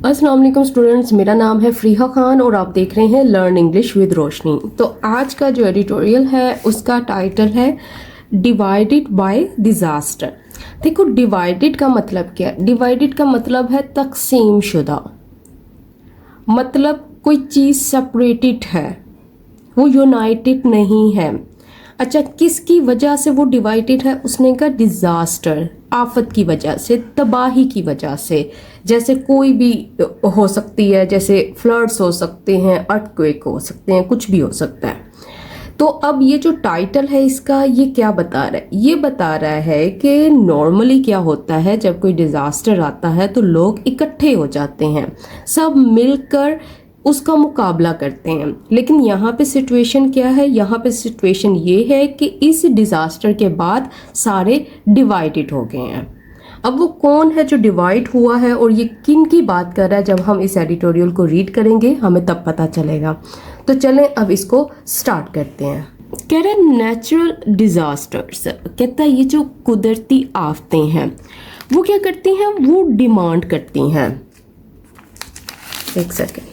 अस्सलाम वालेकुम स्टूडेंट्स, मेरा नाम है फ़रीहा खान और आप देख रहे हैं लर्न इंग्लिश विद रोशनी। तो आज का जो एडिटोरियल है उसका टाइटल है डिवाइडेड बाय डिज़ास्टर। देखो, डिवाइडेड का मतलब क्या है? डिवाइडेड का मतलब है तकसीम शुदा, मतलब कोई चीज़ सेपरेटेड है, वो यूनाइटेड नहीं है। अच्छा, किसकी वजह से वो डिवाइडेड है? उसने कहा डिज़ास्टर, आफत की वजह से, तबाही की वजह से। जैसे कोई भी हो सकती है, जैसे फ्लड्स हो सकते हैं, अर्थक्वेक हो सकते हैं, कुछ भी हो सकता है। तो अब ये जो टाइटल है इसका, ये क्या बता रहा है? ये बता रहा है कि नॉर्मली क्या होता है, जब कोई डिज़ास्टर आता है तो लोग इकट्ठे हो जाते हैं, सब मिलकर उसका मुकाबला करते हैं। लेकिन यहाँ पे सिचुएशन क्या है? यहाँ पे सिचुएशन ये है कि इस डिज़ास्टर के बाद सारे डिवाइडेड हो गए हैं। अब वो कौन है जो डिवाइड हुआ है और ये किन की बात कर रहा है, जब हम इस एडिटोरियल को रीड करेंगे हमें तब पता चलेगा। तो चलें अब इसको स्टार्ट करते हैं। कह रहे नेचुरल डिज़ास्टर्स, कहता है ये जो कुदरती आफतें हैं वो क्या करती हैं? वो डिमांड करती हैं। एक सेकेंड,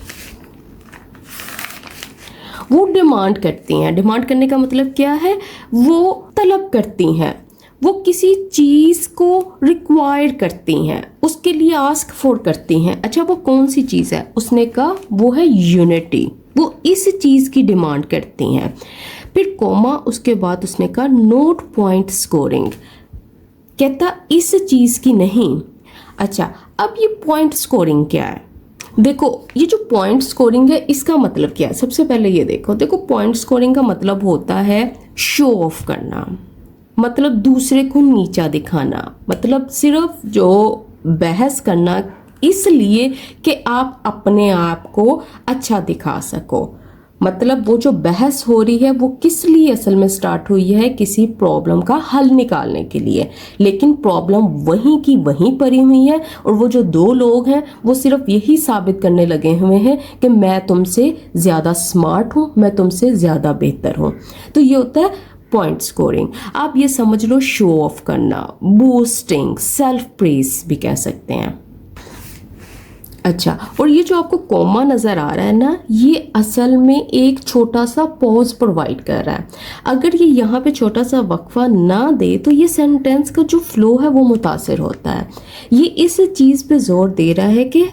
वो डिमांड करती हैं। डिमांड करने का मतलब क्या है? वो तलब करती हैं, वो किसी चीज़ को रिक्वायर करती हैं, उसके लिए आस्क फॉर करती हैं। अच्छा, वो कौन सी चीज़ है? उसने कहा वो है यूनिटी, वो इस चीज़ की डिमांड करती हैं। फिर कोमा, उसके बाद उसने कहा नोट पॉइंट स्कोरिंग, कहता इस चीज़ की नहीं। अच्छा, अब ये पॉइंट स्कोरिंग क्या है? देखो, ये जो पॉइंट स्कोरिंग है इसका मतलब क्या है? सबसे पहले ये देखो, पॉइंट स्कोरिंग का मतलब होता है शो ऑफ करना, मतलब दूसरे को नीचा दिखाना, मतलब सिर्फ जो बहस करना इसलिए कि आप अपने आप को अच्छा दिखा सको। मतलब वो जो बहस हो रही है वो किस लिए असल में स्टार्ट हुई है? किसी प्रॉब्लम का हल निकालने के लिए। लेकिन प्रॉब्लम वहीं की वहीं पड़ी हुई है और वो जो दो लोग हैं वो सिर्फ यही साबित करने लगे हुए हैं कि मैं तुमसे ज़्यादा स्मार्ट हूँ, मैं तुमसे ज़्यादा बेहतर हूँ। तो ये होता है पॉइंट स्कोरिंग। आप ये समझ लो, शो ऑफ करना, बूस्टिंग, सेल्फ प्रेज भी कह सकते हैं। अच्छा, और ये जो आपको कॉमा नज़र आ रहा है ना, ये असल में एक छोटा सा पॉज प्रोवाइड कर रहा है। अगर ये यहाँ पे छोटा सा वक्फा ना दे तो ये सेंटेंस का जो फ्लो है वो मुतासिर होता है। ये इस चीज़ पे जोर दे रहा है कि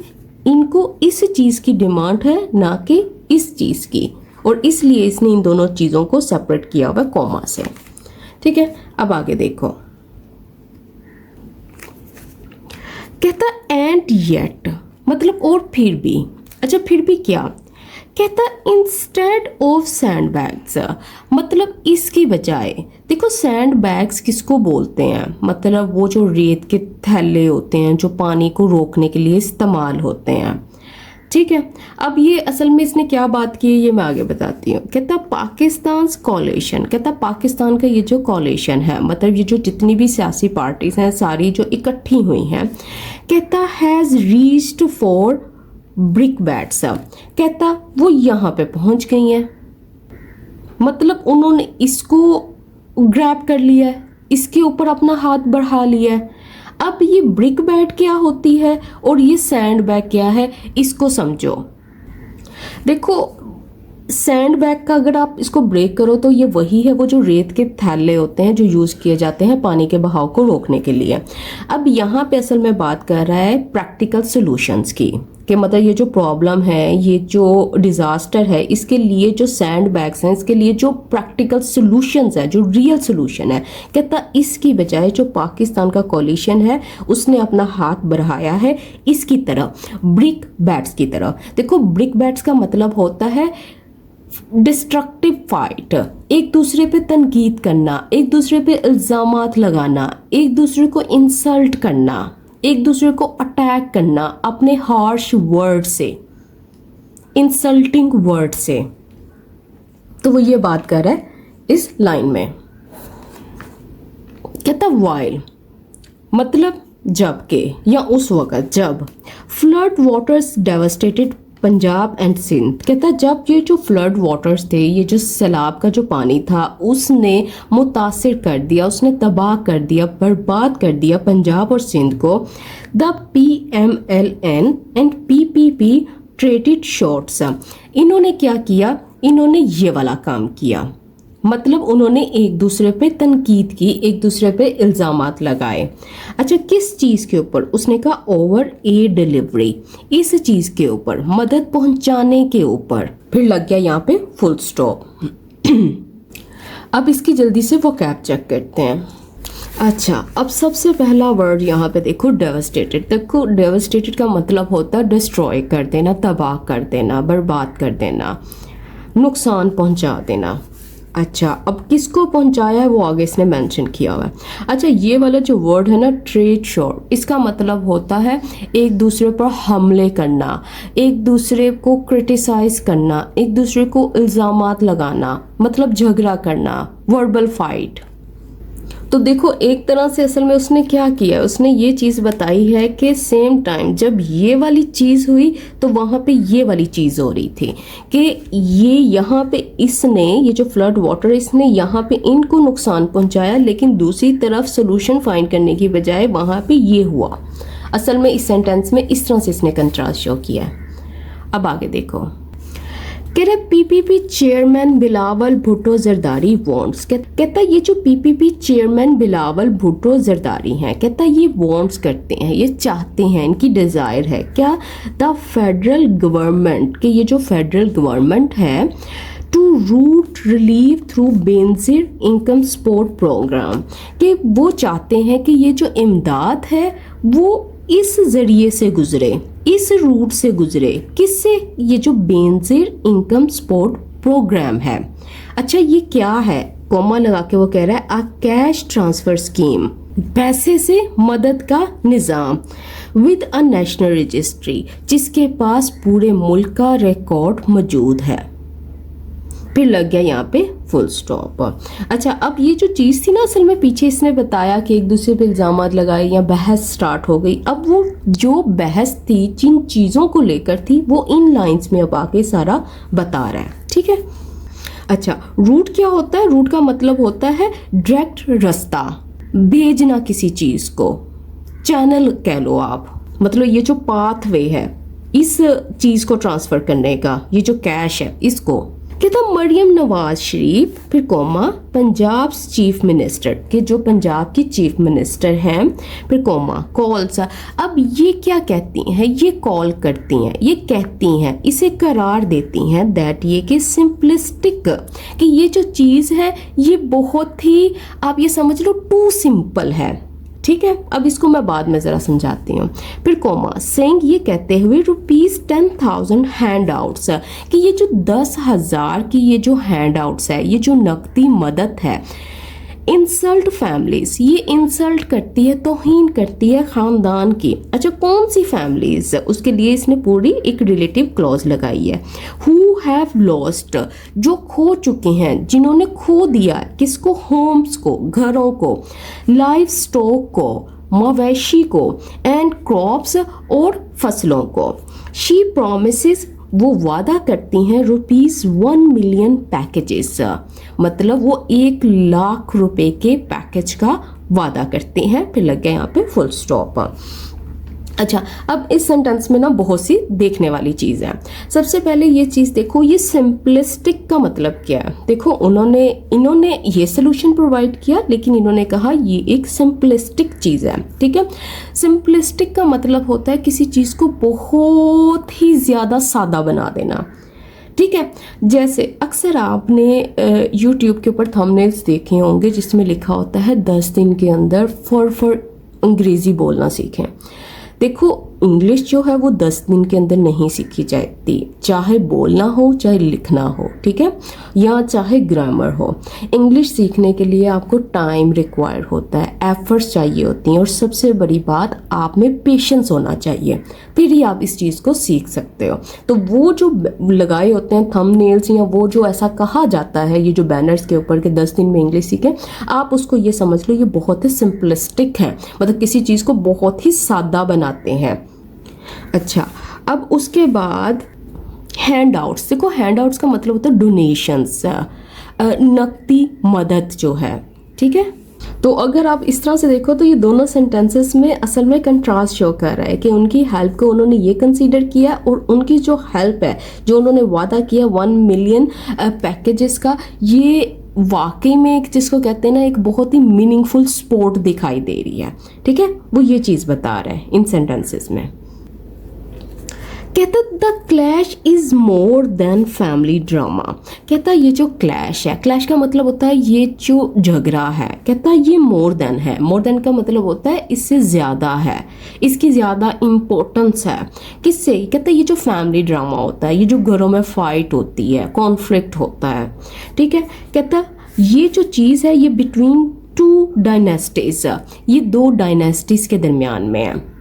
इनको इस चीज़ की डिमांड है, ना कि इस चीज़ की, और इसलिए इसने इन दोनों चीज़ों को सेपरेट किया हुआ कॉमा से। ठीक है, अब आगे देखो, कहता एंड येट, मतलब और फिर भी। अच्छा, फिर भी क्या? कहता इंस्टेड ऑफ सैंड बैग्स, मतलब इसकी बजाय। देखो, सैंड बैग्स किसको बोलते हैं? मतलब वो जो रेत के थैले होते हैं जो पानी को रोकने के लिए इस्तेमाल होते हैं। ठीक है, अब ये असल में इसने क्या बात की है ये मैं आगे बताती हूँ। कहता पाकिस्तान कॉलेशन, कहता पाकिस्तान का ये जो कॉलेशन है, मतलब ये जो जितनी भी सियासी पार्टीज हैं सारी जो इकट्ठी हुई हैं, कहता has reached for brick bats, कहता वो यहाँ पे पहुँच गई हैं, मतलब उन्होंने इसको ग्रैब कर लिया है, इसके ऊपर अपना हाथ बढ़ा लिया है। अब ये ब्रिक बैट क्या होती है और ये सैंड बैग क्या है, इसको समझो। देखो, सैंड बैग का अगर आप इसको ब्रेक करो तो ये वही है, वो जो रेत के थैले होते हैं जो यूज़ किए जाते हैं पानी के बहाव को रोकने के लिए। अब यहाँ पे असल में बात कर रहा है प्रैक्टिकल सॉल्यूशंस की, कि मतलब ये जो प्रॉब्लम है, ये जो डिज़ास्टर है, इसके लिए जो सैंड बैग्स हैं, इसके लिए जो प्रैक्टिकल सॉल्यूशंस है, जो रियल सॉल्यूशन है, कहता इसकी बजाय जो पाकिस्तान का कोलिशन है उसने अपना हाथ बढ़ाया है इसकी तरह, ब्रिक बैट्स की तरह। देखो, ब्रिक बैट्स का मतलब होता है डिस्ट्रक्टिव फाइट, एक दूसरे पे तनकीद करना, एक दूसरे पे इल्ज़ामात लगाना, एक दूसरे को इंसल्ट करना, एक दूसरे को अटैक करना अपने हार्श वर्ड से, इंसल्टिंग वर्ड से। तो वो ये बात कर रहा है इस लाइन में। कहता वाइल, मतलब जब के, या उस वक़्त जब flood waters devastated Punjab and Sindh. कहता जब ये जो फ्लड वाटर्स थे, ये जो सैलाब का जो पानी था, उसने मुतासिर कर दिया, उसने तबाह कर दिया, बर्बाद कर दिया पंजाब और सिंध को। The PMLN and PPP traded shorts. इन्होंने क्या किया, इन्होंने ये वाला काम किया, मतलब उन्होंने एक दूसरे पे तनकीद की, एक दूसरे पे इल्ज़ामात लगाए। अच्छा, किस चीज़ के ऊपर? उसने कहा ओवर एड डिलीवरी, इस चीज़ के ऊपर, मदद पहुंचाने के ऊपर। फिर लग गया यहाँ पे फुल स्टॉप। अब इसकी जल्दी से वोकैब चेक करते हैं। अच्छा, अब सबसे पहला वर्ड यहाँ पे देखो, डेवस्टेटेड। देखो डेवस्टेटेड का मतलब होता है डिस्ट्रॉय कर देना, तबाह कर देना, बर्बाद कर देना, नुकसान पहुंचा देना। अच्छा, अब किसको पहुंचाया है वो आगे इसने मेंशन किया हुआ है। अच्छा, ये वाला जो वर्ड है ना, ट्रेड शॉर्ट, इसका मतलब होता है एक दूसरे पर हमले करना, एक दूसरे को क्रिटिसाइज करना, एक दूसरे को इल्ज़ामात लगाना, मतलब झगड़ा करना, वर्बल फाइट। तो देखो एक तरह से असल में उसने क्या किया, उसने ये चीज़ बताई है कि सेम टाइम जब ये वाली चीज़ हुई तो वहाँ पे ये वाली चीज़ हो रही थी कि ये यहाँ पे इसने, ये जो फ्लड वाटर, इसने यहाँ पे इनको नुकसान पहुँचाया, लेकिन दूसरी तरफ सोल्यूशन फाइंड करने की बजाय वहाँ पे ये हुआ। असल में इस सेंटेंस में इस तरह से इसने कंट्रास्ट शो किया है। अब आगे देखो, कह रहे PPP chairman Bilawal Bhutto Zardari wants. कहता ये जो PPP चेयरमैन बिलावल भुट्टो जरदारी हैं, कहता ये वांट्स करते हैं, ये चाहते हैं, इनकी डिज़ायर है क्या, द फेडरल गवर्नमेंट, के ये जो फेडरल गवर्नमेंट है, to route relief through Benazir income support programme, कि वो चाहते हैं कि ये जो इमदाद है वो इस ज़रिए से गुजरे, इस रूट से गुजरे। किससे? ये जो बेनजीर इनकम सपोर्ट प्रोग्राम है। अच्छा, ये क्या है? कॉमा लगा के वो कह रहा है अ कैश ट्रांसफर स्कीम, पैसे से मदद का निज़ाम, विद अ नेशनल रजिस्ट्री, जिसके पास पूरे मुल्क का रिकॉर्ड मौजूद है। फिर लग गया यहाँ पे फुल स्टॉप। अच्छा, अब ये जो चीज़ थी ना, असल में पीछे इसने बताया कि एक दूसरे पे इल्ज़ामात लगाए या बहस स्टार्ट हो गई। अब वो जो बहस थी, जिन चीज़ों को लेकर थी, वो इन लाइंस में अब आके सारा बता रहा है। ठीक है। अच्छा, रूट क्या होता है? रूट का मतलब होता है डायरेक्ट रास्ता, भेजना किसी चीज़ को, चैनल कह लो आप, मतलब ये जो पाथवे है इस चीज़ को ट्रांसफ़र करने का, ये जो कैश है इसको। कहता मरियम नवाज शरीफ, फिर कॉमा, पंजाब चीफ मिनिस्टर, के जो पंजाब की चीफ मिनिस्टर हैं, फिर कॉमा, कॉल्स। अब ये क्या कहती हैं? ये कॉल करती हैं, ये कहती हैं, इसे करार देती हैं दैट, ये कि सिंपलिस्टिक, कि ये जो चीज़ है ये बहुत ही, आप ये समझ लो, टू सिंपल है। ठीक है, अब इसको मैं बाद में ज़रा समझाती हूँ। फिर कॉमा, सेइंग, ये कहते हुए, ₹10,000 हैंड आउट्स, कि ये जो 10,000 की ये जो हैंड आउट्स है, ये जो नकदी मदद है, इंसल्ट फैमिलीज, ये इंसल्ट करती है, तौहीन करती है ख़ानदान की। अच्छा, कौन सी फैमिलीज? उसके लिए इसने पूरी एक रिलेटिव क्लॉज लगाई है। हु हैव लॉस्ट, जो खो चुके हैं, जिन्होंने खो दिया, किसको? होम्स को, घरों को, लाइफ स्टॉक को, मवेशी को, एंड क्रॉप्स, और फसलों को। शी प्रोमिसेस, वो वादा करती हैं ₹1 मिलियन पैकेजेस, मतलब वो 1 लाख रुपए के पैकेज का वादा करते हैं। फिर लग गया यहाँ पे फुल स्टॉप। अच्छा, अब इस सेंटेंस में ना बहुत सी देखने वाली चीज़ है। सबसे पहले ये चीज़ देखो, ये सिंपलिस्टिक का मतलब क्या है। देखो इन्होंने ये सोल्यूशन प्रोवाइड किया, लेकिन इन्होंने कहा ये एक सिंपलिस्टिक चीज़ है। ठीक है, सिंपलिस्टिक का मतलब होता है किसी चीज़ को बहुत ही ज़्यादा सादा बना देना। ठीक है, जैसे अक्सर आपने YouTube के ऊपर थंबनेल्स देखे होंगे जिसमें लिखा होता है 10 दिन के अंदर फॉर अंग्रेज़ी बोलना सीखें। देखो, इंग्लिश जो है वो 10 दिन के अंदर नहीं सीखी जाती, चाहे बोलना हो चाहे लिखना हो। ठीक है, या चाहे ग्रामर हो। इंग्लिश सीखने के लिए आपको टाइम रिक्वायर होता है, एफर्ट्स चाहिए होती हैं, और सबसे बड़ी बात, आप में पेशेंस होना चाहिए, फिर ही आप इस चीज़ को सीख सकते हो। तो वो जो लगाए होते हैं थंबनेल्स, या वो जो ऐसा कहा जाता है ये जो बैनर्स के ऊपर के 10 दिन में इंग्लिश सीखें, आप उसको ये समझ लो ये बहुत ही सिंपलिस्टिक है, मतलब किसी चीज़ को बहुत ही सादा बनाते हैं। अच्छा, अब उसके बाद हैंड आउट्स, देखो हैंड आउट्स का मतलब होता है डोनेशंस, नकदी मदद जो है, ठीक है। तो अगर आप इस तरह से देखो तो ये दोनों सेंटेंसेस में असल में कंट्रास्ट शो कर रहा है कि उनकी हेल्प को उन्होंने ये कंसीडर किया और उनकी जो हेल्प है, जो उन्होंने वादा किया 1 मिलियन पैकेजेस का, ये वाकई में एक जिसको कहते हैं ना एक बहुत ही मीनिंगफुल सपोर्ट दिखाई दे रही है, ठीक है। वो ये चीज़ बता रहा है इन सेंटेंसेस में। कहता the clash is more than family drama, कहता ये जो क्लैश है, क्लैश का मतलब होता है ये जो झगड़ा है, कहता ये मोर देन है, मोर देन का मतलब होता है इससे ज़्यादा है, इसकी ज़्यादा इम्पोर्टेंस है। किससे? कहता ये जो फैमिली ड्रामा होता है, ये जो घरों में फाइट होती है, कॉन्फ्लिक्ट होता है, ठीक है। कहता ये जो चीज़ है ये बिटवीन 2 डायनेस्टीज, ये 2 डायनेस्टीज के दरमियान में है।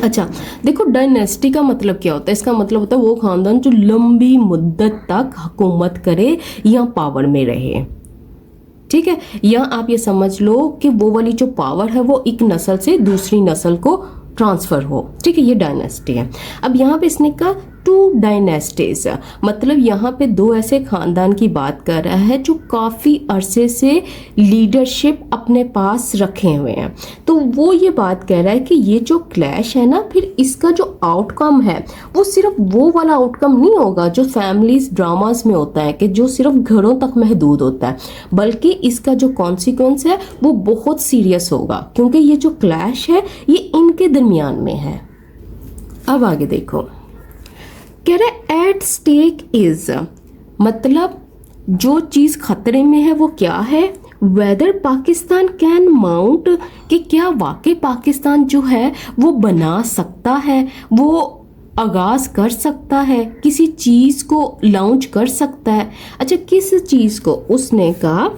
अच्छा देखो डायनेस्टी का मतलब क्या होता है, इसका मतलब होता है वो खानदान जो लंबी मुद्दत तक हुकूमत करे या पावर में रहे, ठीक है। या आप ये समझ लो कि वो वाली जो पावर है वो एक नस्ल से दूसरी नस्ल को ट्रांसफ़र हो, ठीक है, ये डायनेस्टी है। अब यहाँ पे इसने कहा 2 डायनेस्टीज, मतलब यहाँ पे 2 ऐसे खानदान की बात कर रहा है जो काफ़ी अरसे से लीडरशिप अपने पास रखे हुए हैं। तो वो ये बात कह रहा है कि ये जो क्लैश है ना, फिर इसका जो आउटकम है वो सिर्फ वो वाला आउटकम नहीं होगा जो फैमिलीज ड्रामास में होता है कि जो सिर्फ घरों तक महदूद होता है, बल्कि इसका जो कॉन्सिक्वेंस है वो बहुत सीरियस होगा, क्योंकि ये जो क्लैश है ये इनके दरमियान में है। अब आगे देखो, कह रहे एट स्टेक इज, मतलब जो चीज़ खतरे में है वो क्या है, वेदर पाकिस्तान कैन माउंट, कि क्या वाकई पाकिस्तान जो है वो बना सकता है, वो आगाज़ कर सकता है, किसी चीज़ को लॉन्च कर सकता है। अच्छा किस चीज़ को? उसने कहा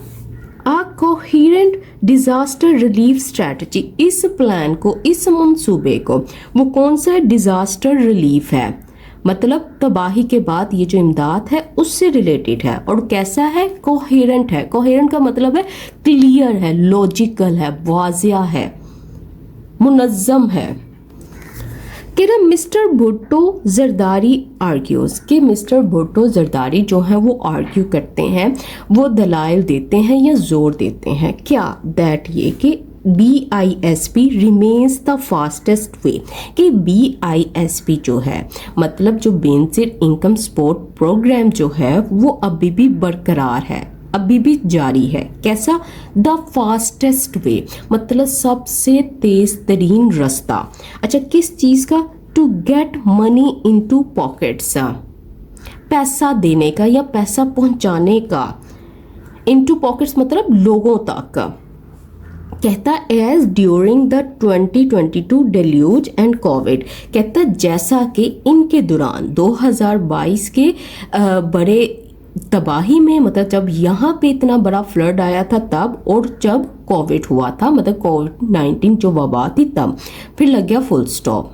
आ कोहेरेंट डिज़ास्टर रिलीफ स्ट्रैटेजी, इस प्लान को, इस मंसूबे को, वो कौन सा डिज़ास्टर रिलीफ है, मतलब तबाही के बाद ये जो इमदाद है उससे रिलेटेड है, और कैसा है, कोहेरेंट है। कोहेरेंट का मतलब है क्लियर है, लॉजिकल है, वाजिया है, मुनज़्ज़म है। कह रहा मिस्टर भुट्टो जरदारी आर्ग्यूज, कि मिस्टर भुट्टो जरदारी जो है वो आर्ग्यू करते हैं, वो दलाइल देते हैं या जोर देते हैं, क्या, दैट ये कि BISP remains the fastest way, कि BISP जो है मतलब जो बेसिक इनकम सपोर्ट प्रोग्राम जो है वो अभी भी बरकरार है, अभी भी जारी है। कैसा? द फास्टेस्ट वे मतलब सबसे तेज तरीन रास्ता। अच्छा किस चीज़ का? To get money into pockets, पैसा देने का या पैसा पहुंचाने का। इनटू पॉकेट्स मतलब लोगों तक। कहता as during the 2022 deluge and Covid, कहता जैसा कि इनके दौरान 2022 के बड़े तबाही में, मतलब जब यहाँ पे इतना बड़ा फ्लड आया था तब, और जब कोविड हुआ था मतलब कोविड-19 जो वबा थी तब, फिर लग गया फुल स्टॉप।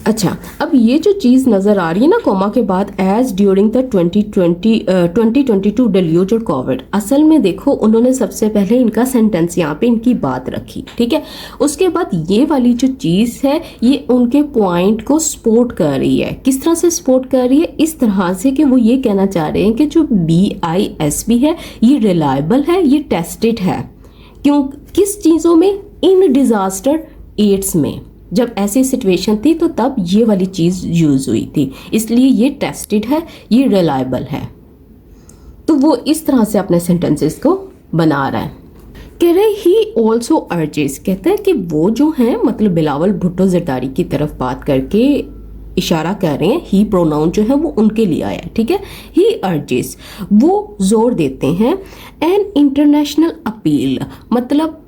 अच्छा अब ये जो चीज़ नज़र आ रही है ना कोमा के बाद, एज ड्यूरिंग द 2022 डेल्यूज और कोविड, असल में देखो उन्होंने सबसे पहले इनका सेंटेंस यहाँ पे इनकी बात रखी, ठीक है। उसके बाद ये वाली जो चीज़ है ये उनके पॉइंट को सपोर्ट कर रही है। किस तरह से सपोर्ट कर रही है? इस तरह से कि वो ये कहना चाह रहे हैं कि जो BISP है ये रिलायबल है, ये टेस्टेड है। क्यों? किस चीज़ों में? इन डिज़ास्टर एड्स में, जब ऐसी सिचुएशन थी तो तब ये वाली चीज़ यूज़ हुई थी, इसलिए ये टेस्टेड है, ये रिलायबल है। तो वो इस तरह से अपने सेंटेंसेस को बना रहा है। कह रहे ही ऑल्सो अर्जेस, कहते हैं कि वो जो हैं मतलब बिलावल भुट्टो जरदारी की तरफ बात करके इशारा कर रहे हैं, ही प्रोनाउन जो है वो उनके लिए आया है, ठीक है। ही अर्जेस, वो जोर देते हैं, एन इंटरनेशनल अपील मतलब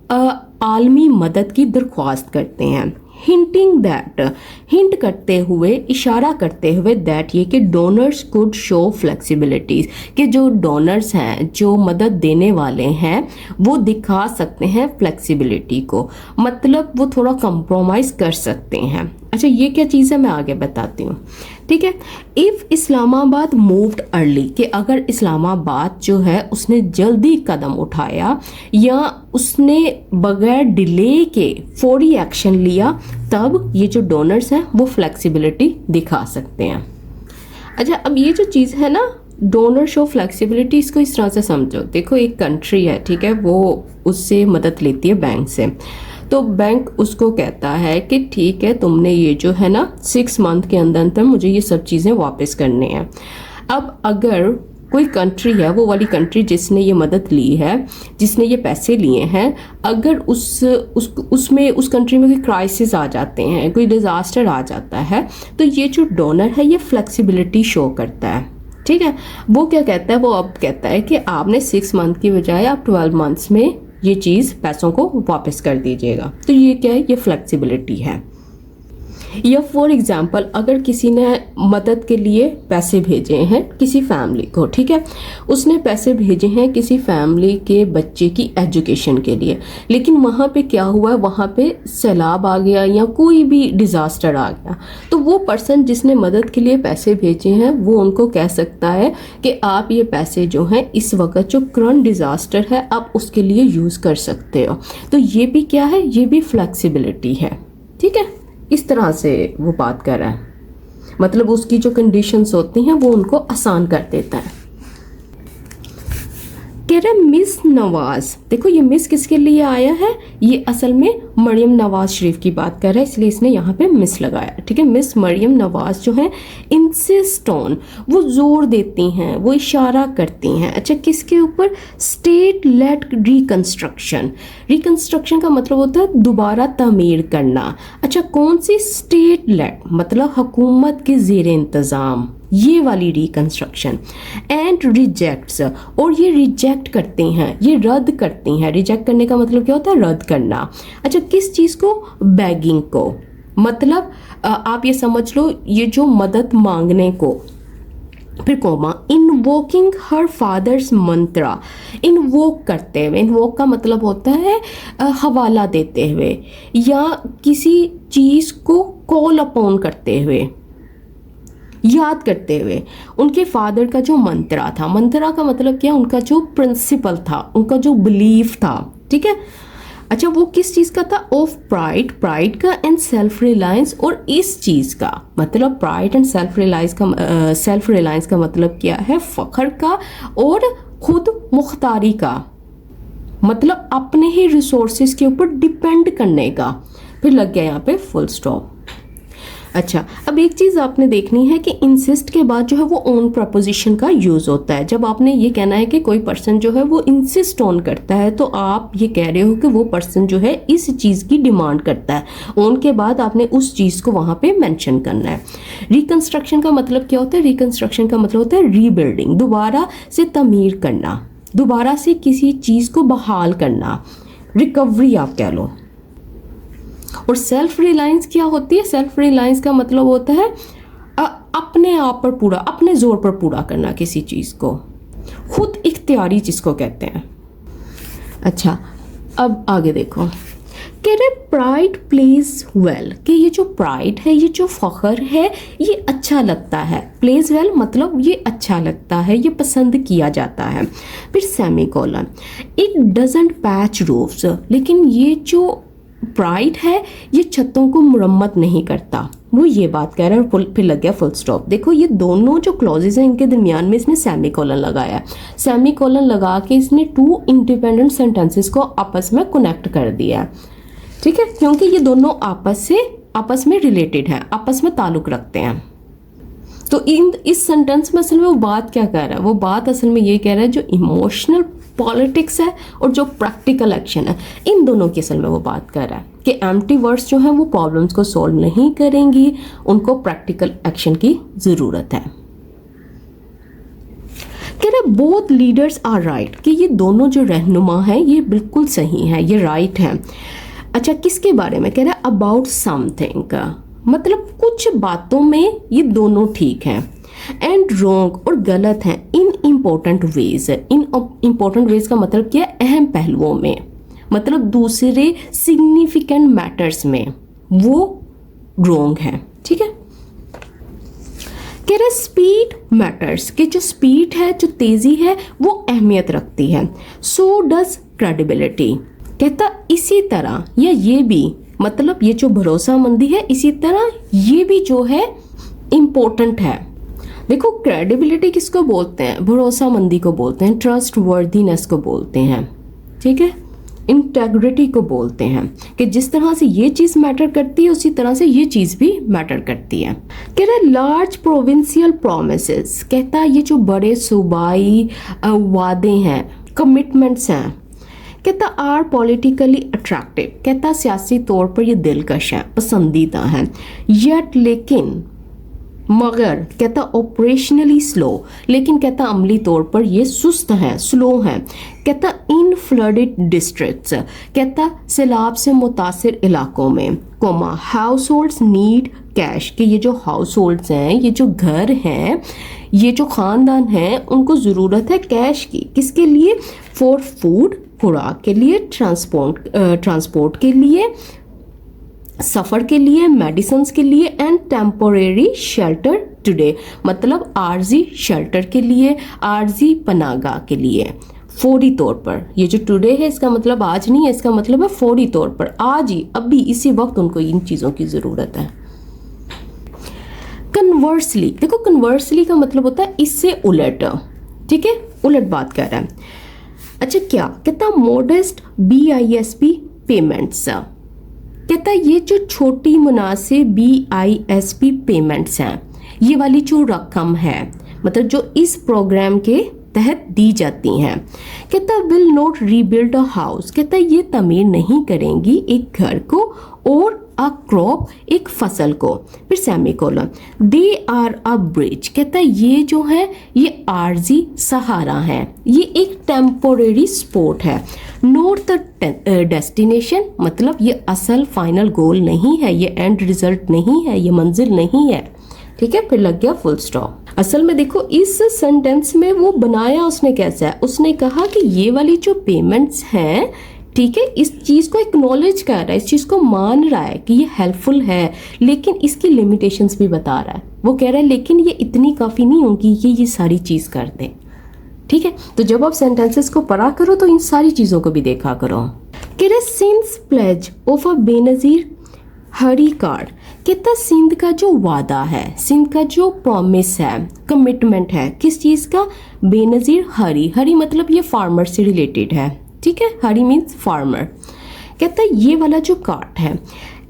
आलमी मदद की दरख्वास्त करते हैं। हिंटिंग दैट, हिंट करते हुए, इशारा करते हुए, दैट ये कि डोनर्स कुड शो फ्लेक्सिबिलिटीज, कि जो डोनर्स हैं, जो मदद देने वाले हैं, वो दिखा सकते हैं फ्लेक्सिबिलिटी को, मतलब वो थोड़ा कंप्रोमाइज़ कर सकते हैं। अच्छा ये क्या चीज़ है मैं आगे बताती हूँ, ठीक है। इफ़ इस्लामाबाद मूव्ड अर्ली, कि अगर इस्लामाबाद जो है उसने जल्दी कदम उठाया या उसने बगैर डिले के फौरी एक्शन लिया, तब ये जो डोनर्स हैं वो फ्लेक्सिबिलिटी दिखा सकते हैं। अच्छा, अब ये जो चीज़ है ना, डोनर शो फ्लेक्सिबिलिटी, इसको इस तरह से समझो। देखो एक कंट्री है, ठीक है, वो उससे मदद लेती है बैंक से, तो बैंक उसको कहता है कि ठीक है, तुमने ये जो है ना 6 मंथ के अंदर अंदर मुझे ये सब चीज़ें वापस करने हैं। अब अगर कोई कंट्री है, वो वाली कंट्री जिसने ये मदद ली है, जिसने ये पैसे लिए हैं, अगर उसमें उस कंट्री में कोई क्राइसिस आ जाते हैं, कोई डिज़ास्टर आ जाता है, तो ये जो डोनर है ये फ्लेक्सिबिलिटी शो करता है, ठीक है। वो क्या कहता है, वो अब कहता है कि आपने 6 मंथ की बजाय आप 12 मंथ्स में ये चीज़ पैसों को वापस कर दीजिएगा। तो ये क्या है, ये फ्लेक्सिबिलिटी है। या फॉर एग्जाम्पल, अगर किसी ने मदद के लिए पैसे भेजे हैं किसी फैमिली को, ठीक है, उसने पैसे भेजे हैं किसी फैमिली के बच्चे की एजुकेशन के लिए, लेकिन वहाँ पे क्या हुआ, वहाँ पे सैलाब आ गया या कोई भी डिज़ास्टर आ गया, तो वो पर्सन जिसने मदद के लिए पैसे भेजे हैं वो उनको कह सकता है कि आप ये पैसे जो हैं इस वक्त जो करंट डिज़ास्टर है आप उसके लिए यूज़ कर सकते हो। तो ये भी क्या है, ये भी फ्लेक्सिबिलिटी है, ठीक है। इस तरह से वो बात कर रहा है, मतलब उसकी जो कंडीशंस होती हैं वो उनको आसान कर देता है। कह रहे मिस नवाज, देखो ये मिस किसके लिए आया है, ये असल में मरियम नवाज शरीफ की बात कर रहा है, इसलिए इसने यहाँ पे मिस लगाया, ठीक है। मिस मरियम नवाज जो है इंसिस्ट ऑन, वो जोर देती हैं, वो इशारा करती हैं, अच्छा किसके ऊपर, स्टेट लेड रिकंस्ट्रक्शन। रिकंस्ट्रक्शन का मतलब होता है दोबारा तामीर करना। अच्छा कौन सी स्टेट लेड, मतलब हुकूमत के ज़ेर इंतज़ाम, ये वाली रिकंस्ट्रक्शन। एंड रिजेक्ट्स, और ये रिजेक्ट करती हैं, ये रद्द करती हैं। रिजेक्ट करने का मतलब क्या होता है, रद्द करना। अच्छा किस चीज़ को, बेगिंग को, मतलब आप ये समझ लो ये जो मदद मांगने को, फिर कोमा इनवोकिंग हर फादर्स मंत्रा, इनवोक करते हुए, इनवोक का मतलब होता है हवाला देते हुए या किसी चीज़ को कॉल अपॉन करते हुए, याद करते हुए उनके फादर का जो मंत्रा था। मंत्रा का मतलब क्या, उनका जो प्रिंसिपल था, उनका जो बिलीफ था, ठीक है। अच्छा वो किस चीज़ का था, ऑफ प्राइड, प्राइड का, एंड सेल्फ रिलायंस, और इस चीज़ का मतलब प्राइड एंड सेल्फ रिलायंस का मतलब क्या है, फ़ख्र का और खुद मुख्तारी का, मतलब अपने ही रिसोर्सेज के ऊपर डिपेंड करने का। फिर लग गया यहाँ पे फुल स्टॉप। अच्छा अब एक चीज़ आपने देखनी है कि इंसिस्ट के बाद जो है वो ऑन प्रपोजिशन का यूज़ होता है। जब आपने ये कहना है कि कोई पर्सन जो है वो इंसिस्ट ऑन करता है, तो आप ये कह रहे हो कि वो पर्सन जो है इस चीज़ की डिमांड करता है। ऑन के बाद आपने उस चीज़ को वहाँ पे मेंशन करना है। रिकंस्ट्रक्शन का मतलब क्या होता है, रिकंस्ट्रक्शन का मतलब होता है रीबिल्डिंग, दोबारा से तमीर करना, दोबारा से किसी चीज़ को बहाल करना, रिकवरी आप कह लो। और सेल्फ रिलायंस क्या होती है, सेल्फ रिलायंस का मतलब होता है अपने आप पर पूरा, अपने जोर पर पूरा करना किसी चीज़ को, खुद इख्तियारी जिसको कहते हैं। अच्छा अब आगे देखो, कह रहे प्राइड प्लेज वेल, कि ये जो प्राइड है, ये जो फख्र है, ये अच्छा लगता है। प्लेज वेल मतलब ये अच्छा लगता है, ये पसंद किया जाता है। फिर semi colon, it doesn't patch roofs, लेकिन ये जो प्राइड है ये छतों को मुरम्मत नहीं करता, वो ये बात कह रहा है। और फिर लग गया फुल स्टॉप। देखो ये दोनों जो क्लॉजेज हैं इनके दरमियान में इसने सेमी कॉलन लगाया है। सेमी कॉलन लगा के इसने 2 इंडिपेंडेंट सेंटेंसेस को आपस में कनेक्ट कर दिया है, ठीक है, क्योंकि ये दोनों आपस में रिलेटेड हैं, आपस में ताल्लुक रखते हैं। तो इस सेंटेंस में असल में वो बात क्या कह रहा है, वो बात असल में ये कह रहा है जो इमोशनल पॉलिटिक्स है और जो प्रैक्टिकल एक्शन है, इन दोनों की असल में वो बात कर रहा है कि एम्प्टी वर्ड्स जो हैं वो प्रॉब्लम्स को सॉल्व नहीं करेंगी, उनको प्रैक्टिकल एक्शन की ज़रूरत है। कह रहे बोथ लीडर्स आर राइट, कि ये दोनों जो रहनुमा हैं ये बिल्कुल सही हैं, ये राइट हैं। अच्छा किसके बारे में कह रहा है, अबाउट समथिंग का मतलब कुछ बातों में ये दोनों ठीक हैं। एंड रॉन्ग और गलत हैं इन इम्पोर्टेंट वेज। इन इम्पोर्टेंट वेज का मतलब क्या है, अहम पहलुओं में, मतलब दूसरे सिग्निफिकेंट मैटर्स में वो रॉन्ग है, ठीक है। कह रहे स्पीड मैटर्स, कि जो स्पीड है, जो तेजी है वो अहमियत रखती है। सो डज क्रेडिबिलिटी, कहता इसी तरह या ये भी, मतलब ये जो भरोसामंदी है इसी तरह ये भी जो है इम्पोर्टेंट है। देखो क्रेडिबिलिटी किसको बोलते हैं, भरोसामंदी को बोलते हैं, ट्रस्ट वर्दीनेस को बोलते हैं, ठीक है, इंटेग्रिटी को बोलते हैं कि जिस तरह से ये चीज़ मैटर करती है उसी तरह से ये चीज़ भी मैटर करती है। कह रहे लार्ज प्रोविंशियल प्रोमिसेस, कहता है ये जो बड़े सूबाई वादे हैं, कमिटमेंट्स हैं, कहता आर पॉलिटिकली अट्रैक्टिव, कहता सियासी तौर पर ये दिलकश है, पसंदीदा है, येट लेकिन मगर कहता ऑपरेशनली स्लो, लेकिन कहता अमली तौर पर ये सुस्त है, स्लो है, कहता इन फ्लडेड डिस्ट्रिक्ट्स, कहता सैलाब से मुतासिर इलाकों में, comma households need cash, कि ये जो हाउस होल्ड्स हैं, ये जो घर हैं, ये जो ख़ानदान हैं, उनको ज़रूरत है कैश की, किसके लिए, फॉर फूड, खुराक के लिए, ट्रांसपोर्ट के लिए, सफ़र के लिए, मेडिसिन के लिए, एंड टेम्पोरेरी शेल्टर टुडे, मतलब आर्जी शेल्टर के लिए, आर्जी पनागा के लिए, फौरी तौर पर। ये जो टुडे है इसका मतलब आज नहीं है, इसका मतलब है फौरी तौर पर, आज ही, अभी इसी वक्त उनको इन चीज़ों की ज़रूरत है। कन्वर्सली, देखो कन्वर्सली का मतलब होता है इससे उलट, ठीक है, उलट बात कर रहा है। अच्छा क्या कहता, मोडेस्ट BISP पेमेंट्स, कहता है ये जो छोटी मुनासिब BISP पेमेंट्स हैं, ये वाली जो रकम है, मतलब जो इस प्रोग्राम के तहत दी जाती हैं, कहता will not rebuild a house, कहता ये तमीर नहीं करेंगी एक घर को, और अ क्रॉप, एक फसल को, फिर semicolon, they are a bridge, कहता ये जो है ये आर्जी सहारा है, ये एक टेम्पोरेरी स्पोर्ट है, नॉट द डेस्टिनेशन, मतलब ये असल फाइनल गोल नहीं है, ये एंड रिजल्ट नहीं है, ये मंजिल नहीं है, ठीक है, फिर लग गया फुल स्टॉप। असल में देखो इस सेंटेंस में वो बनाया उसने कैसा है, उसने कहा कि ये वाली जो पेमेंट्स हैं, ठीक है, इस चीज़ को एक्नॉलेज कर रहा है, इस चीज़ को मान रहा है कि ये हेल्पफुल है, लेकिन इसकी लिमिटेशंस भी बता रहा है। वो कह रहा है लेकिन ये इतनी काफ़ी नहीं होगी कि ये सारी चीज़ कर दे, ठीक है। तो जब आप सेंटेंसेस को पढ़ा करो तो इन सारी चीज़ों को भी देखा करो। कह रहे since pledge of a Benazir Hari card, कहता सिंध का जो वादा है, सिंध का जो प्रॉमिस है, कमिटमेंट है, किस चीज़ का, बेनज़ीर हरी, हरी मतलब ये फार्मर से रिलेटेड है, ठीक है, हरी मीन्स फार्मर, कहता ये वाला जो कार्ड है,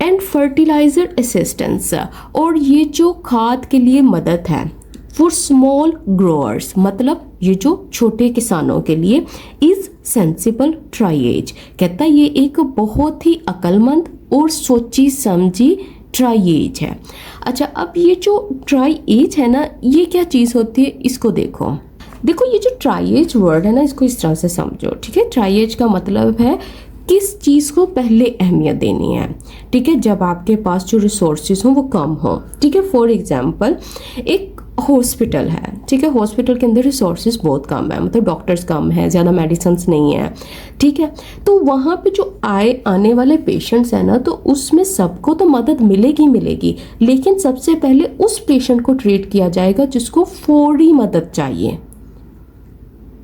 एंड फर्टिलाइजर असिस्टेंस, और ये जो खाद के लिए मदद है, फॉर स्मॉल ग्रोअर्स, मतलब ये जो छोटे किसानों के लिए, इज सेंसिबल ट्राइएज, कहता ये एक बहुत ही अक्लमंद और सोची समझी ट्राइएज है। अच्छा अब ये जो ट्राइएज है ना, ये क्या चीज़ होती है, इसको देखो, देखो ये जो ट्राइएज वर्ड है ना, इसको इस तरह से समझो, ठीक है। ट्राइएज का मतलब है किस चीज़ को पहले अहमियत देनी है, ठीक है, जब आपके पास जो रिसोर्सेज हों वो कम हो, ठीक है। फॉर एग्जांपल एक हॉस्पिटल है, ठीक है, हॉस्पिटल के अंदर रिसोर्सेज बहुत कम है, मतलब डॉक्टर्स कम है, ज़्यादा मेडिसिन्स नहीं है, ठीक है, तो वहाँ पे जो आने वाले पेशेंट्स हैं ना, तो उसमें सबको तो मदद मिलेगी, लेकिन सबसे पहले उस पेशेंट को ट्रीट किया जाएगा जिसको फौरी मदद चाहिए,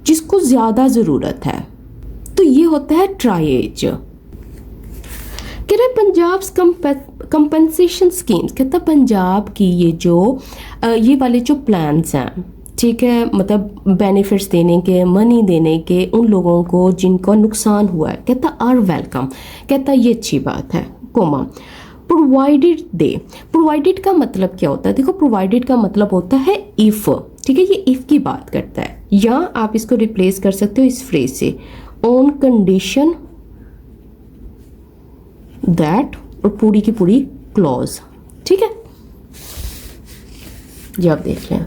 जिसको ज़्यादा ज़रूरत है, तो ये होता है ट्राइएज। कह रहे पंजाब कंपनसेशन स्कीम्स, कहता पंजाब की ये जो ये वाले जो प्लान्स हैं, ठीक है, मतलब बेनिफिट्स देने के, मनी देने के उन लोगों को जिनको नुकसान हुआ है, कहता आर वेलकम, कहता ये अच्छी बात है, कोमा प्रोवाइडेड दे, प्रोवाइडेड का मतलब क्या होता है, देखो प्रोवाइडेड का मतलब होता है इफ़, ठीक है, ये इफ़ की बात करता है, या आप इसको रिप्लेस कर सकते हो इस फ्रेज से, ऑन कंडीशन दैट, और पूरी की पूरी क्लॉज, ठीक है, ये आप देख लें,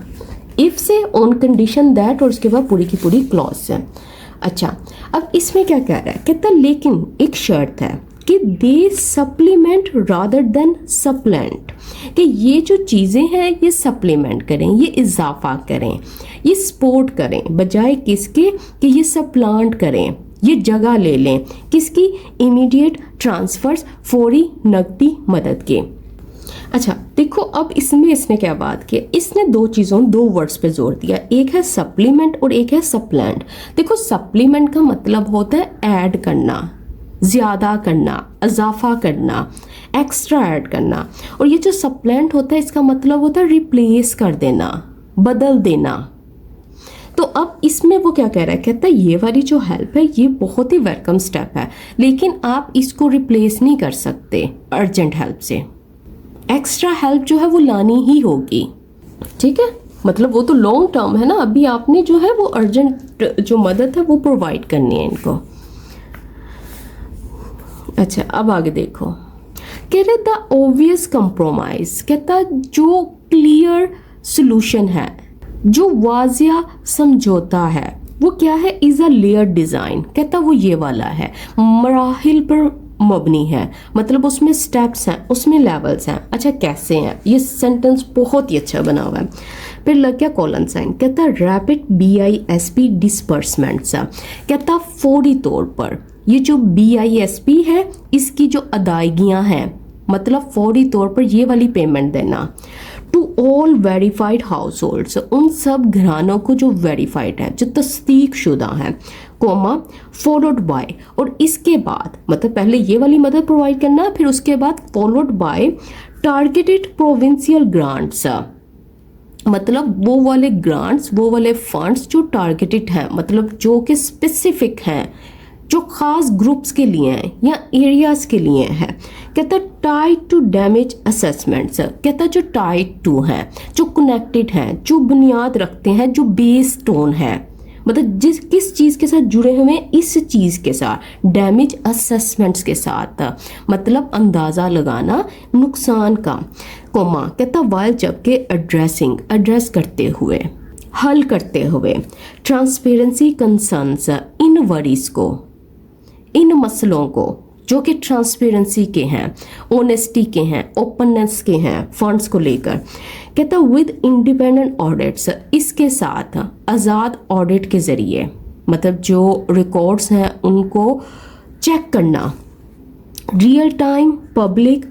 इफ से ऑन कंडीशन दैट और उसके बाद पूरी की पूरी क्लॉज से। अच्छा अब इसमें क्या कह रहा है, कहता लेकिन एक शर्त है कि दे सप्लीमेंट रादर देन सप्लेंट, कि ये जो चीज़ें हैं ये सप्लीमेंट करें, ये इजाफा करें, ये सपोर्ट करें, बजाय किसके कि ये सप्लांट करें, ये जगह ले लें, किसकी, इमीडिएट ट्रांसफर्स, फौरी नकदी मदद के। अच्छा देखो अब इसमें इसने क्या बात की, इसने दो वर्ड्स पे जोर दिया, एक है सप्लीमेंट और एक है सप्लेंट। देखो सप्लीमेंट का मतलब होता है ऐड करना, ज़्यादा करना, इजाफा करना, एक्स्ट्रा ऐड करना, और ये जो सप्लेंट होता है इसका मतलब होता है रिप्लेस कर देना, बदल देना। तो अब इसमें वो क्या कह रहा है, कहता है ये वाली जो हेल्प है ये बहुत ही वेलकम स्टेप है, लेकिन आप इसको रिप्लेस नहीं कर सकते अर्जेंट हेल्प से। एक्स्ट्रा हेल्प जो है वो लानी ही होगी, ठीक है। मतलब वो तो लॉन्ग टर्म है ना, अभी आपने जो है वो अर्जेंट जो मदद है वो प्रोवाइड करनी है इनको। अच्छा, अब आगे देखो, कह रहे द ऑब्वियस कंप्रोमाइज, कहता जो क्लियर सोल्यूशन है, जो वाजिया समझौता है, वो क्या है, इज अ लेयर डिजाइन। कहता वो ये वाला है, मराहिल पर मबनी है, मतलब उसमें स्टेप्स हैं, उसमें लेवल्स हैं। अच्छा कैसे हैं, ये सेंटेंस बहुत ही अच्छा बना हुआ है। फिर लग गया कॉलन साइन, कहता रैपिड BISP डिस्पर्समेंट्स, कहता फौरी तौर पर ये जो BISP है इसकी जो अदायगियां हैं, मतलब फौरी तौर पर ये वाली पेमेंट देना। To all verified households, उन सब घरानों को जो वेरीफाइड है, जो तस्दीक शुदा है, कोमा फॉलोड बाय, और इसके बाद मतलब पहले ये वाली मदद प्रोवाइड करना, फिर उसके बाद followed by targeted provincial grants, मतलब वो वाले ग्रांट्स, वो वाले फंड्स जो टारगेटेड हैं, मतलब जो कि स्पेसिफिक हैं, जो खास ग्रुप्स के लिए हैं या एरियाज के लिए हैं। कहता टाइड टू डैमेज असेसमेंट्स, कहता जो टाइड टू हैं, जो कनेक्टेड हैं, जो बुनियाद रखते हैं, जो बेस स्टोन है, मतलब जिस किस चीज़ के साथ जुड़े हुए हैं, इस चीज़ के साथ, डैमेज असेसमेंट्स के साथ, मतलब अंदाज़ा लगाना नुकसान का, कोमा कहता वाइल जबकि एड्रेसिंग, एड्रेस करते हुए, हल करते हुए, ट्रांसपेरेंसी कंसर्न्स, इन वरीज को, इन मसलों को जो कि ट्रांसपेरेंसी के हैं, ऑनेस्टी के हैं, ओपननेस के हैं, फंड्स को लेकर। कहता विद इंडिपेंडेंट ऑडिट्स, इसके साथ आज़ाद ऑडिट के ज़रिए, मतलब जो रिकॉर्ड्स हैं उनको चेक करना, रियल टाइम पब्लिक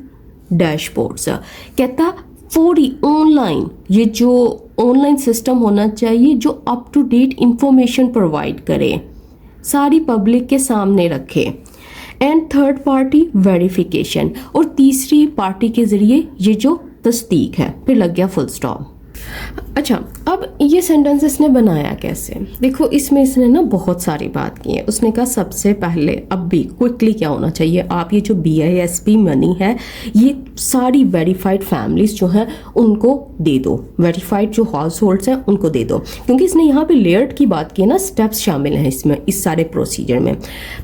डैशबोर्ड्स, कहता फौरी ऑनलाइन, ये जो ऑनलाइन सिस्टम होना चाहिए जो up to date information provide करे, सारी पब्लिक के सामने रखे। एंड थर्ड पार्टी वेरिफिकेशन, और तीसरी पार्टी के ज़रिए ये जो तस्दीक है। फिर लग गया फुल स्टॉप। अच्छा, अब ये सेंटेंस इसने बनाया कैसे, देखो इसमें इसने ना बहुत सारी बात की है। उसने कहा सबसे पहले अब भी क्विकली क्या होना चाहिए, आप ये जो BISP मनी है ये सारी वेरीफाइड फैमिलीज जो हैं उनको दे दो, वेरीफाइड जो हाउस होल्ड्स हैं उनको दे दो, क्योंकि इसने यहाँ पे लेयर्ड की बात की है ना, स्टेप्स शामिल हैं इसमें, इस सारे प्रोसीजर में।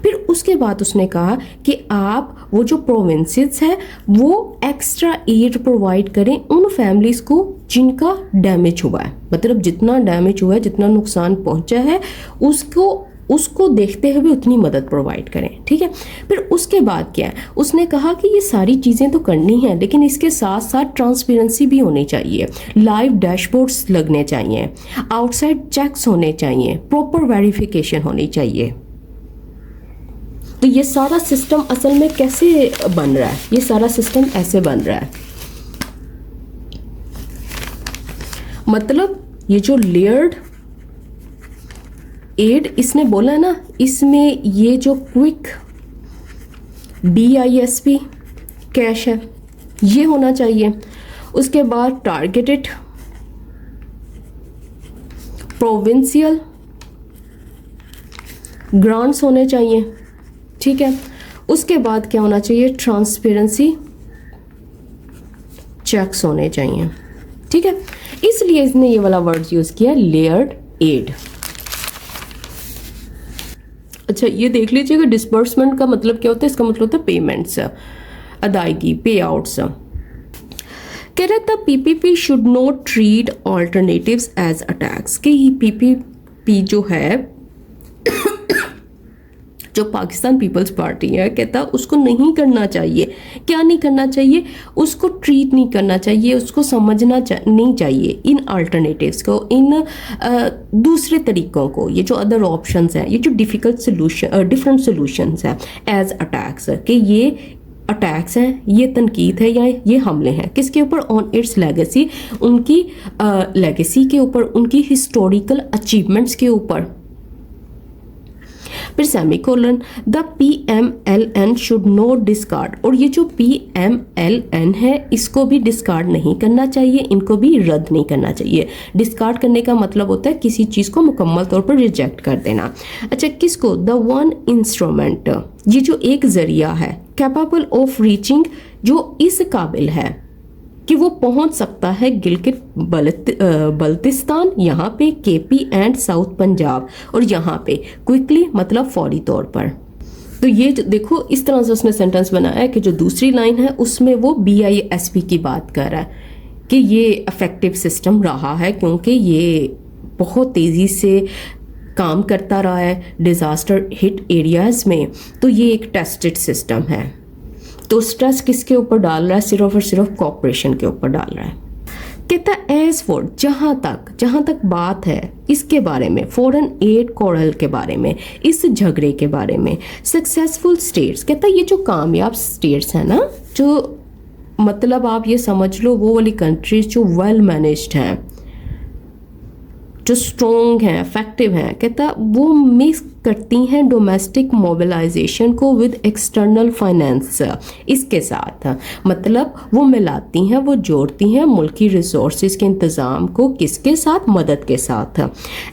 फिर उसके बाद उसने कहा कि आप वो जो प्रोविंसेस है वो एक्स्ट्रा एड प्रोवाइड करें उन फैमिलीज को जिनका डैमेज हुआ है, मतलब जितना डैमेज हुआ है, जितना नुकसान पहुंचा है, उसको देखते हुए उतनी मदद प्रोवाइड करें, ठीक है। फिर उसके बाद क्या है, उसने कहा कि ये सारी चीज़ें तो करनी है, लेकिन इसके साथ साथ ट्रांसपेरेंसी भी होनी चाहिए, लाइव डैशबोर्ड्स लगने चाहिए, आउटसाइड चेक्स होने चाहिए, प्रॉपर वेरिफिकेशन होनी चाहिए। तो ये सारा सिस्टम असल में कैसे बन रहा है, ये सारा सिस्टम ऐसे बन रहा है, मतलब ये जो लेयर्ड एड इसने बोला ना, इसमें ये जो क्विक BISP कैश है ये होना चाहिए। उसके बाद टारगेटेड प्रोविंशियल ग्रांट्स होने चाहिए, ठीक है। उसके बाद क्या होना चाहिए, ट्रांसपेरेंसी चेक्स होने चाहिए, ठीक है। इसलिए इसने ये वाला वर्ड यूज किया, लेयर्ड एड। अच्छा, ये देख लीजिएगा डिस्बर्समेंट का मतलब क्या होता है, इसका मतलब होता है पेमेंट्स, अदायगी, पे आउट्स। कह रहा था PPP should not treat alternatives as attacks, कि PPP जो है जो पाकिस्तान पीपल्स पार्टी है, कहता उसको नहीं करना चाहिए। क्या नहीं करना चाहिए, उसको ट्रीट नहीं करना चाहिए, उसको समझना नहीं चाहिए इन अल्टरनेटिव्स को, इन दूसरे तरीक़ों को, ये जो अदर ऑप्शंस हैं, ये जो डिफ़िकल्ट सोल्यूशन, डिफरेंट सोल्यूशंस हैं एज अटैक्स, कि ये अटैक्स हैं, ये तनकीद है या ये हमले हैं किसके ऊपर, ऑन इट्स लेगेसी, उनकी लेगेसी के ऊपर, उनकी हिस्टोरिकल अचीवमेंट्स के ऊपर। फिर semicolon, the PMLN should not discard, और ये जो PMLN है इसको भी डिस्कार्ड नहीं करना चाहिए, इनको भी रद्द नहीं करना चाहिए। डिस्कार्ड करने का मतलब होता है किसी चीज़ को मुकम्मल तौर पर रिजेक्ट कर देना। अच्छा, किसको? द वन इंस्ट्रूमेंट, ये जो एक जरिया है, कैपेबल ऑफ रीचिंग, जो इस काबिल है कि वो पहुंच सकता है गिलगित बल्तिस्तान, यहाँ पे KP एंड साउथ पंजाब, और यहाँ पे क्विकली मतलब फौरी तौर पर। तो ये देखो इस तरह से उसने सेंटेंस बनाया है कि जो दूसरी लाइन है उसमें वो BISP की बात कर रहा है कि ये इफेक्टिव सिस्टम रहा है क्योंकि ये बहुत तेज़ी से काम करता रहा है डिज़ास्टर हिट एरियाज़ में, तो ये एक टेस्टेड सिस्टम है। तो स्ट्रेस किसके ऊपर डाल रहा है? सिर्फ और सिर्फ कॉपरेशन के ऊपर डाल रहा है। कहता है एज फॉर, जहाँ तक बात है इसके बारे में, फॉरेन एड कॉरल के बारे में, इस झगड़े के बारे में, सक्सेसफुल स्टेट्स, कहता है ये जो कामयाब स्टेट्स हैं ना, जो मतलब आप ये समझ लो वो वाली कंट्रीज जो वेल मैनेज्ड हैं, जो स्ट्रॉन्ग हैं, इफेक्टिव हैं, कहता वो मिक्स करती हैं डोमेस्टिक मोबिलाइजेशन को विद एक्सटर्नल फाइनेंस, इसके साथ मतलब वो मिलाती हैं, वो जोड़ती हैं मुल्की रिसोर्सेज के इंतज़ाम को किसके साथ? मदद के साथ।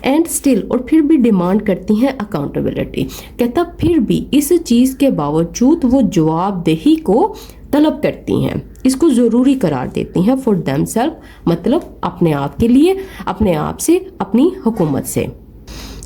एंड स्टिल, और फिर भी डिमांड करती हैं अकाउंटेबिलिटी, कहता फिर भी इस चीज़ के बावजूद वो जवाबदेही को तलब करती हैं, इसको ज़रूरी करार देती हैं फॉर देमसेल्फ, मतलब अपने आप के लिए, अपने आप से, अपनी हुकूमत से।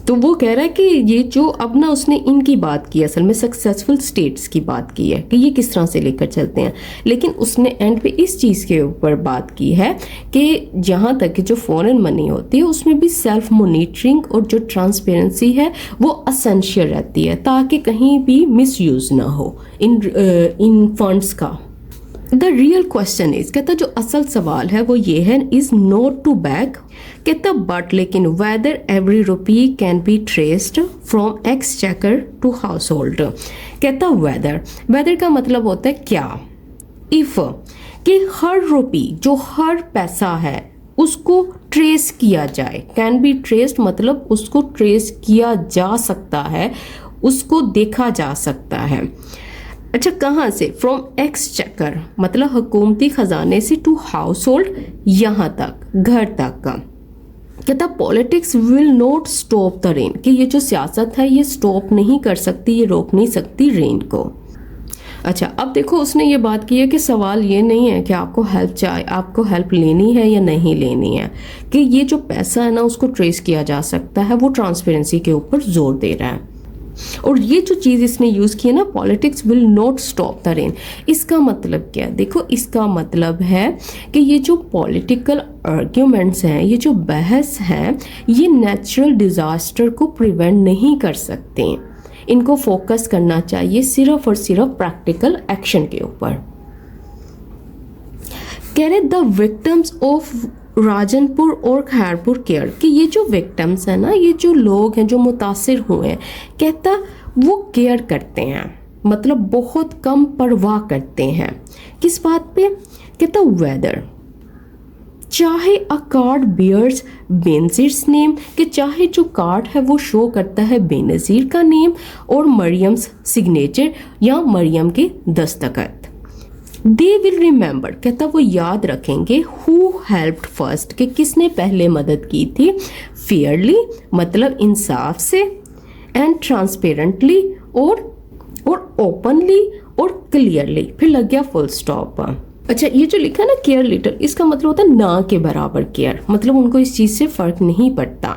तो वो कह रहा है कि ये जो अब ना उसने इनकी बात की, असल में सक्सेसफुल स्टेट्स की बात की है कि ये किस तरह से लेकर चलते हैं, लेकिन उसने एंड पे इस चीज़ के ऊपर बात की है कि जहाँ तक कि जो फॉरेन मनी होती है उसमें भी सेल्फ मॉनिटरिंग और जो ट्रांसपेरेंसी है वो असेंशियल रहती है ताकि कहीं भी मिसयूज़ ना हो इन फंड्स का। द रियल क्वेश्चन इज, कहता जो असल सवाल है वो ये है, इज नोट टू बैक, कहता बट लेकिन whether every rupee can be traced from exchequer to household, कहता वेदर का मतलब होता है क्या, इफ कि हर रुपी, जो हर पैसा है उसको ट्रेस किया जाए, कैन बी ट्रेस्ड मतलब उसको ट्रेस किया जा सकता है, उसको देखा जा सकता है। अच्छा, कहाँ से? फ्रॉम एक्सचेकर मतलब हुकूमती खजाने से, टू हाउस होल्ड यहाँ तक, घर तक का। कहता politics will not stop the rain, कि ये जो सियासत है ये स्टॉप नहीं कर सकती, ये रोक नहीं सकती रेन को। अच्छा, अब देखो उसने ये बात की है कि सवाल ये नहीं है कि आपको हेल्प चाहिए, आपको हेल्प लेनी है या नहीं लेनी है, कि ये जो पैसा है ना उसको ट्रेस किया जा सकता है, वो ट्रांसपेरेंसी के ऊपर जोर दे रहा है। और ये जो चीज़ इसने यूज़ की है ना, politics will not stop the rain, इसका मतलब क्या है? देखो इसका मतलब है कि ये जो पॉलिटिकल आर्ग्यूमेंट्स हैं, ये जो बहस है, ये नेचुरल डिज़ास्टर को प्रिवेंट नहीं कर सकते, इनको फोकस करना चाहिए सिर्फ और सिर्फ प्रैक्टिकल एक्शन के ऊपर। कह रहे द विक्टिम्स ऑफ राजनपुर और खैरपुर केयर, कि ये जो विक्टिम्स हैं ना, ये जो लोग हैं जो मुतासिर हुए हैं, कहता वो केयर करते हैं, मतलब बहुत कम परवाह करते हैं। किस बात पे? कहता वेदर, चाहे अ कार्ड बियर्स बेनज़ीर्स नेम, कि चाहे जो कार्ड है वो शो करता है बेनज़ीर का नेम और मरियम्स सिग्नेचर या मरियम के दस्तखत। दे विल रिमेंबर, कहता वो याद रखेंगे, हु हेल्प्ड फर्स्ट, कि किसने पहले मदद की थी, फेयरली मतलब इंसाफ से, एंड ट्रांसपेरेंटली और ओपनली और क्लियरली, फिर लग गया फुल स्टॉप। अच्छा, ये जो लिखा है ना केयर लिटिल, इसका मतलब होता है ना के बराबर केयर, मतलब उनको इस चीज़ से फ़र्क नहीं पड़ता।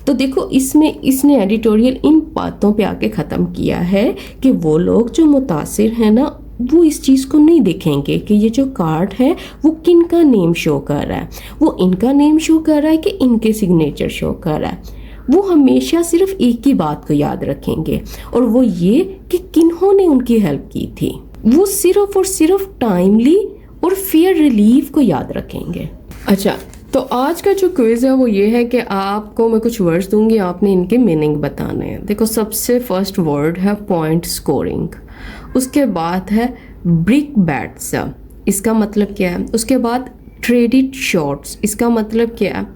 तो देखो इसमें इसने एडिटोरियल इन बातों पे आके ख़त्म किया है कि वो लोग जो मुतासिर हैं ना, वो इस चीज़ को नहीं देखेंगे कि ये जो कार्ड है वो किन का नेम शो कर रहा है, वो इनका नेम शो कर रहा है कि इनके सिग्नेचर शो कर रहा है। वो हमेशा सिर्फ एक ही बात को याद रखेंगे, और वो ये कि किन्होंने उनकी हेल्प की थी। वो सिर्फ और सिर्फ टाइमली और फेयर रिलीफ को याद रखेंगे। अच्छा, तो आज का जो क्विज है वो ये है कि आपको मैं कुछ वर्ड्स दूंगी, आपने इनके मीनिंग बताने हैं। देखो सबसे फर्स्ट वर्ड है पॉइंट स्कोरिंग, उसके बाद है ब्रिक बैट्स, इसका मतलब क्या है? उसके बाद क्रेडिट शॉर्ट्स, इसका मतलब क्या है।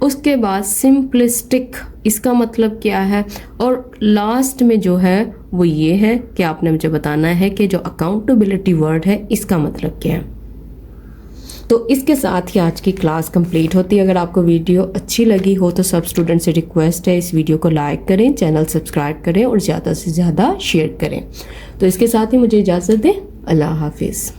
उसके बाद सिंपलिस्टिक, इसका मतलब क्या है। और लास्ट में जो है वो ये है कि आपने मुझे बताना है कि जो अकाउंटेबिलिटी वर्ड है इसका मतलब क्या है। तो इसके साथ ही आज की क्लास कंप्लीट होती है। अगर आपको वीडियो अच्छी लगी हो तो सब स्टूडेंट से रिक्वेस्ट है इस वीडियो को लाइक करें, चैनल सब्सक्राइब करें और ज़्यादा से ज़्यादा शेयर करें। तो इसके साथ ही मुझे इजाज़त दें। अल्लाह हाफिज़।